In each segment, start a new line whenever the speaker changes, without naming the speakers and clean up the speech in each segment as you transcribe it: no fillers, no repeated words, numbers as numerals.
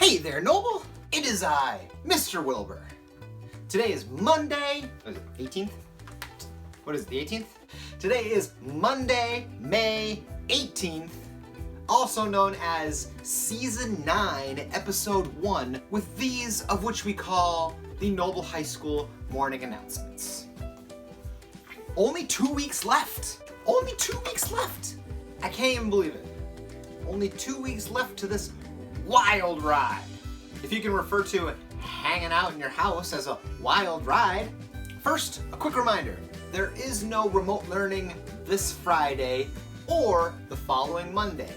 Hey there, Noble! It is I, Mr. Wilbur. Today is Monday, what is it, 18th? What is it, the 18th? Today is Monday, May 18th, also known as Season 9, Episode 1, with these of which we call the Noble High School morning announcements. Only 2 weeks left! Only 2 weeks left! I can't even believe it. Only 2 weeks left to this wild ride. If you can refer to hanging out in your house as a wild ride. First, a quick reminder. There is no remote learning this Friday or the following Monday.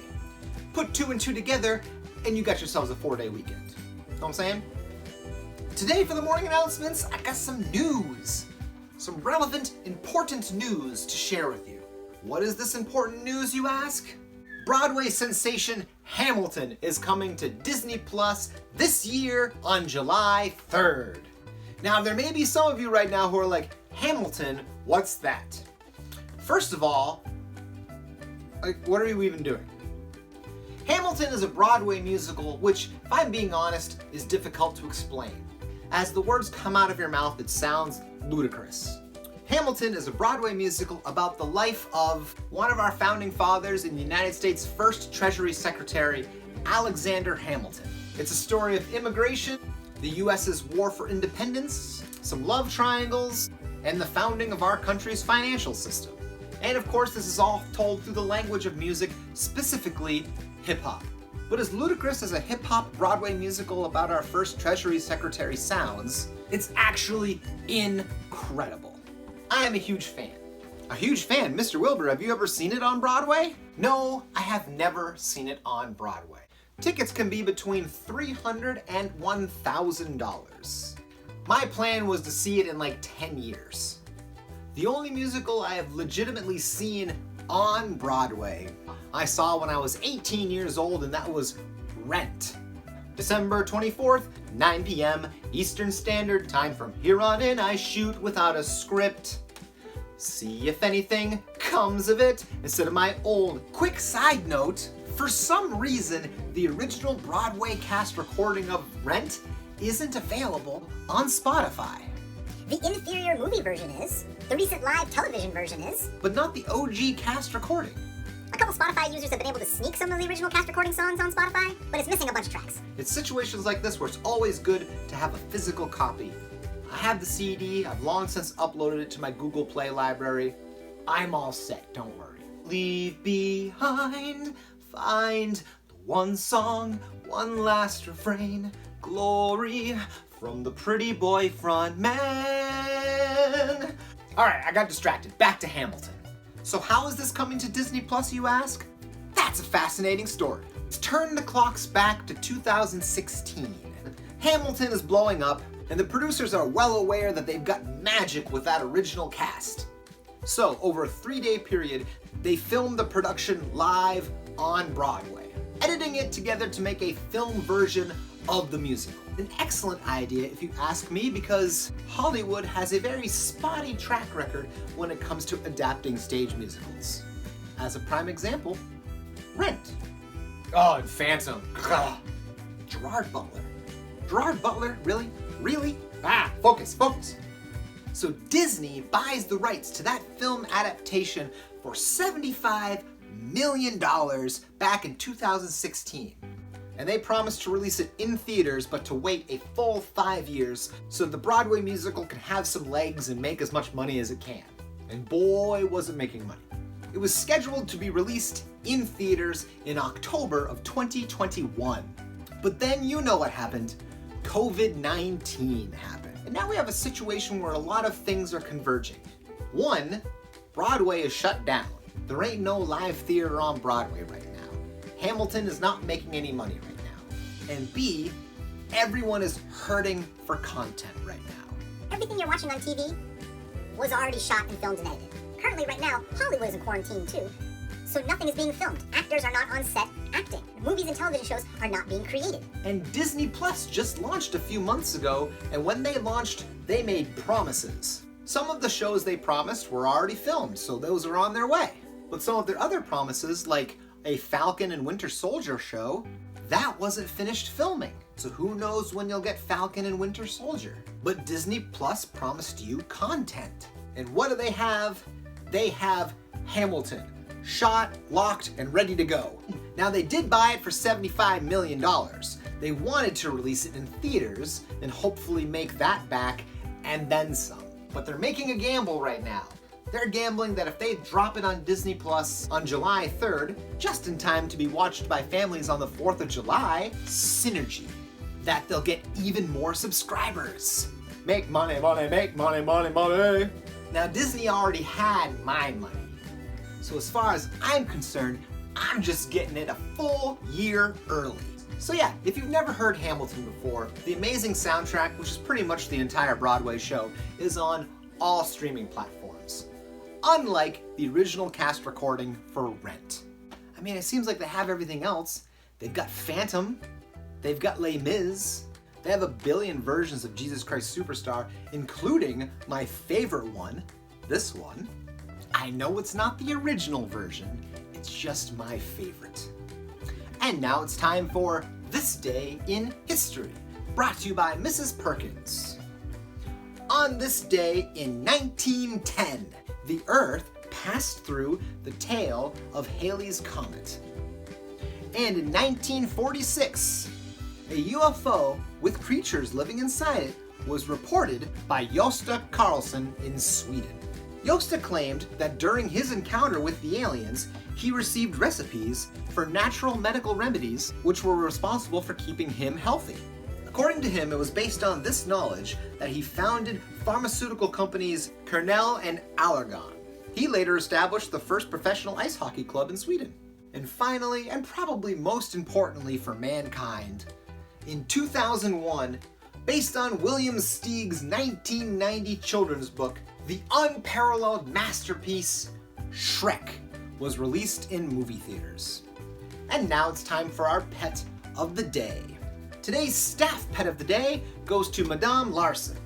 Put 2 and 2 together and you got yourselves a 4-day weekend. Know what I'm saying? Today for the morning announcements, I got some news. Some relevant, important news to share with you. What is this important news, you ask? Broadway sensation Hamilton is coming to Disney Plus this year on July 3rd. Now, there may be some of you right now who are like, Hamilton, what's that? First of all, what are you even doing? Hamilton is a Broadway musical which, if I'm being honest, is difficult to explain. As the words come out of your mouth, it sounds ludicrous. Hamilton is a Broadway musical about the life of one of our founding fathers and the United States' first Treasury Secretary, Alexander Hamilton. It's a story of immigration, the US's war for independence, some love triangles, and the founding of our country's financial system. And of course, this is all told through the language of music, specifically hip-hop. But as ludicrous as a hip-hop Broadway musical about our first Treasury Secretary sounds, it's actually incredible. I am a huge fan. A huge fan? Mr. Wilbur, have you ever seen it on Broadway? No, I have never seen it on Broadway. Tickets can be between $300 and $1,000. My plan was to see it in like 10 years. The only musical I have legitimately seen on Broadway, I saw when I was 18 years old, and that was Rent. December 24th, 9 p.m. Eastern Standard Time. From here on in, I shoot without a script. See if anything comes of it. Instead of my old quick side note, for some reason, the original Broadway cast recording of Rent isn't available on Spotify.
The inferior movie version is. The recent live television version is.
But not the OG cast recording.
A couple Spotify users have been able to sneak some of the original cast recording songs on Spotify, but it's missing a bunch of tracks.
It's situations like this where it's always good to have a physical copy. I have the CD, I've long since uploaded it to my Google Play library. I'm all set, don't worry. Leave behind, find the one song, one last refrain, glory from the pretty boy front man. All right, I got distracted. Back to Hamilton. So how is this coming to Disney Plus, you ask? That's a fascinating story. Let's turn the clocks back to 2016. Hamilton is blowing up, and the producers are well aware that they've got magic with that original cast. So, over a 3-day period, they filmed the production live on Broadway, editing it together to make a film version of the musical. An excellent idea if you ask me, because Hollywood has a very spotty track record when it comes to adapting stage musicals. As a prime example, Rent. Oh, and Phantom. Ugh. Gerard Butler. Gerard Butler? Really? Really? Focus. So Disney buys the rights to that film adaptation for $75 million back in 2016. And they promised to release it in theaters, but to wait a full 5 years so the Broadway musical can have some legs and make as much money as it can. And boy, was it making money. It was scheduled to be released in theaters in October of 2021. But then you know what happened. COVID-19 happened. And now we have a situation where a lot of things are converging. One, Broadway is shut down. There ain't no live theater on Broadway right now. Hamilton is not making any money right now. And B, everyone is hurting for content right now.
Everything you're watching on TV was already shot and filmed and edited. Currently, right now, Hollywood is in quarantine too, so nothing is being filmed. Actors are not on set acting. Movies and television shows are not being created.
And Disney Plus just launched a few months ago, and when they launched, they made promises. Some of the shows they promised were already filmed, so those are on their way. But some of their other promises, like a Falcon and Winter Soldier show, that wasn't finished filming. So who knows when you'll get Falcon and Winter Soldier. But Disney Plus promised you content. And what do they have? They have Hamilton, shot, locked, and ready to go. Now they did buy it for $75 million. They wanted to release it in theaters and hopefully make that back and then some. But they're making a gamble right now. They're gambling that if they drop it on Disney Plus on July 3rd, just in time to be watched by families on the 4th of July, synergy, that they'll get even more subscribers. Make money, money, make money, money, money. Now Disney already had my money. So as far as I'm concerned, I'm just getting it a full year early. So yeah, if you've never heard Hamilton before, the amazing soundtrack, which is pretty much the entire Broadway show, is on all streaming platforms. Unlike the original cast recording for Rent. I mean, it seems like they have everything else. They've got Phantom, they've got Les Mis, they have a billion versions of Jesus Christ Superstar, including my favorite one, this one. I know it's not the original version, it's just my favorite. And now it's time for This Day in History, brought to you by Mrs. Perkins. On this day in 1910, the Earth passed through the tail of Halley's Comet. And in 1946, a UFO with creatures living inside it was reported by Gösta Karlsson in Sweden. Gösta claimed that during his encounter with the aliens, he received recipes for natural medical remedies which were responsible for keeping him healthy. According to him, it was based on this knowledge that he founded pharmaceutical companies Kernell and Allergan. He later established the first professional ice hockey club in Sweden. And finally, and probably most importantly for mankind, in 2001, based on William Steig's 1990 children's book, the unparalleled masterpiece, Shrek, was released in movie theaters. And now it's time for our pet of the day. Today's staff pet of the day goes to Madame Larson.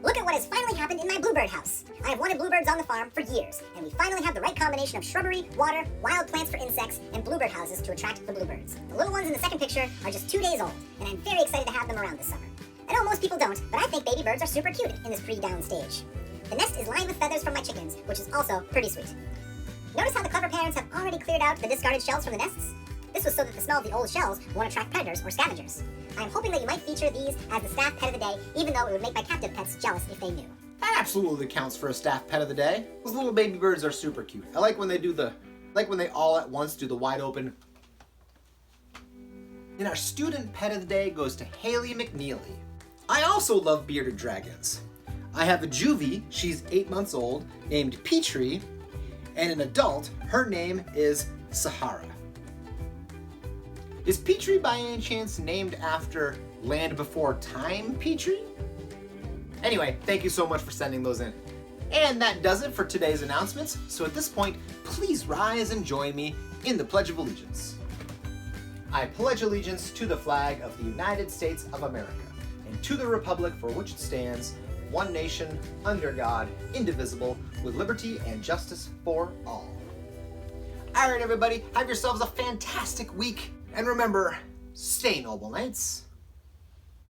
Look at what has finally happened in my bluebird house. I have wanted bluebirds on the farm for years, and we finally have the right combination of shrubbery, water, wild plants for insects, and bluebird houses to attract the bluebirds. The little ones in the second picture are just 2 days old, and I'm very excited to have them around this summer. I know most people don't, but I think baby birds are super cute in this pre-down stage. The nest is lined with feathers from my chickens, which is also pretty sweet. Notice how the clever parents have already cleared out the discarded shells from the nests? This was so that the smell of the old shells won't attract predators or scavengers. I am hoping that you might feature these as the staff pet of the day, even though it would make my captive pets jealous if they knew.
That absolutely counts for a staff pet of the day. Those little baby birds are super cute. I like when they do when they all at once do the wide open. And our student pet of the day goes to Haley McNeely. I also love bearded dragons. I have a juvie, she's 8 months old, named Petrie, and an adult, her name is Sahara. Is Petrie by any chance named after Land Before Time Petrie? Anyway, thank you so much for sending those in. And that does it for today's announcements, so at this point, please rise and join me in the Pledge of Allegiance. I pledge allegiance to the flag of the United States of America, and to the republic for which it stands, one nation, under God, indivisible, with liberty and justice for all. All right, everybody, have yourselves a fantastic week. And remember, stay noble, knights.